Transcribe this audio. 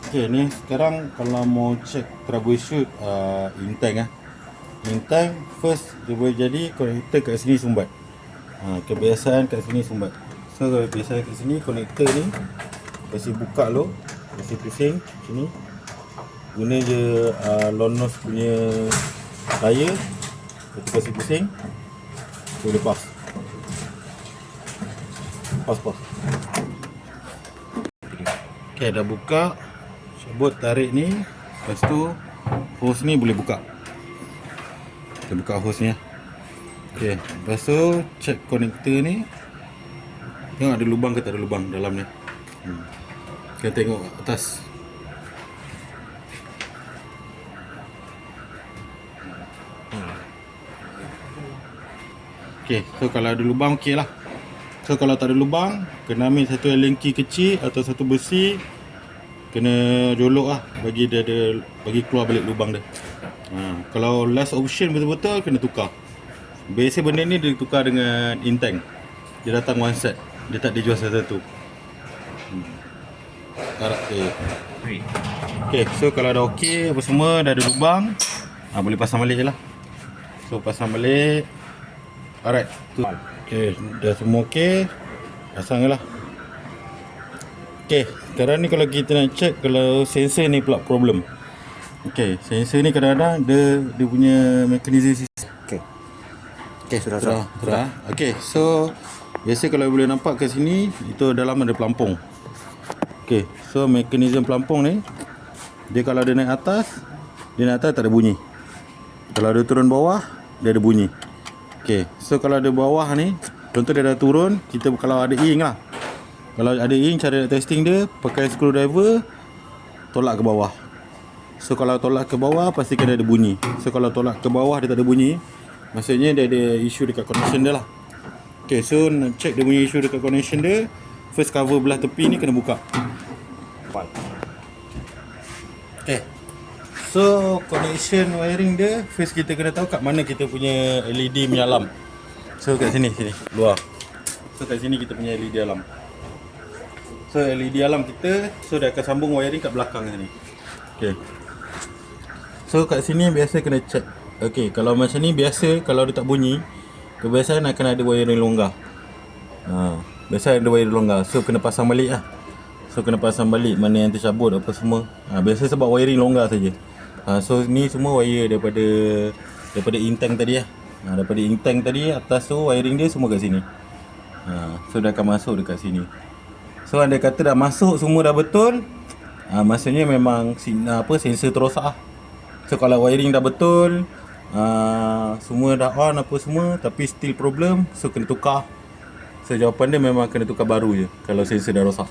Okay, ni sekarang kalau mau check troubleshoot in-tank in-tank, first dia boleh jadi konektor kat sini sumbat. Kebiasaan kat sini sumbat. So kebiasaan kat sini konektor ni kasi buka dulu, kasi pusing sini. Guna je long nose punya tayar, lepas kasi pusing, so lepas. Pas. Okay, dah buka. Cabut tarik ni. Lepas tu hose ni boleh buka. Kita buka hose ni. Okay, lepas tu check konektor ni. Tengok ada lubang ke tak ada lubang dalam ni. Kita tengok atas. Okay, so kalau ada lubang okey lah. So kalau tak ada lubang, kena ambil satu Allen key kecil atau satu besi, kena jolok lah bagi dia ada, bagi keluar balik lubang dia. Kalau last option betul-betul kena tukar. Biasa benda ni dia tukar dengan in-tank. Dia datang one set, dia tak dijual satu-satu. Okay, so kalau dah okey apa semua, dah ada lubang, boleh pasang balik je lah. So pasang balik. Alright, okay, dah semua okey, pasang je lah. Okay, sekarang ni kalau kita nak check kalau sensor ni pula problem. Okay, sensor ni kadang-kadang dia punya mekanisme sistem. Okay, sudah. Okay, so biasa kalau boleh nampak ke sini, itu dalam ada pelampung. Okay, so mekanisme pelampung ni, dia kalau dia naik atas tak ada bunyi. Kalau dia turun bawah, dia ada bunyi. Okay, so kalau ada bawah ni, contoh dia dah turun, kita kalau ada ing lah. Kalau ada ing, cara nak testing dia, pakai screwdriver, tolak ke bawah. So kalau tolak ke bawah, pastikan dia ada bunyi. So kalau tolak ke bawah dia tak ada bunyi, maksudnya dia ada isu dekat connection dia lah. Okay, so nak check dia punya isu dekat connection dia, first cover belah tepi ni kena buka. Okay, so connection wiring dia, first kita kena tahu kat mana kita punya LED punya alarm. So kat sini luar. So kat sini kita punya LED alarm. So LED alarm kita, so dia akan sambung wiring kat belakang sini. Okay, so kat sini biasa kena check. Okay, kalau macam ni biasa, kalau dia tak bunyi, kebiasaan akan ada wiring longgar. Biasa ada wiring longgar, so kena pasang balik lah. So kena pasang balik mana yang tercabut apa semua. Biasa sebab wiring longgar saja. So ni semua wire daripada in-tank tadi lah. Daripada in-tank tadi, atas tu wiring dia semua kat sini. So dia akan masuk dekat sini. So andai kata dah masuk semua dah betul, maksudnya memang sensor terosak lah. So kalau wiring dah betul, semua dah on apa semua, tapi still problem, so kena tukar. So jawapan dia memang kena tukar baru je kalau sensor dah rosak.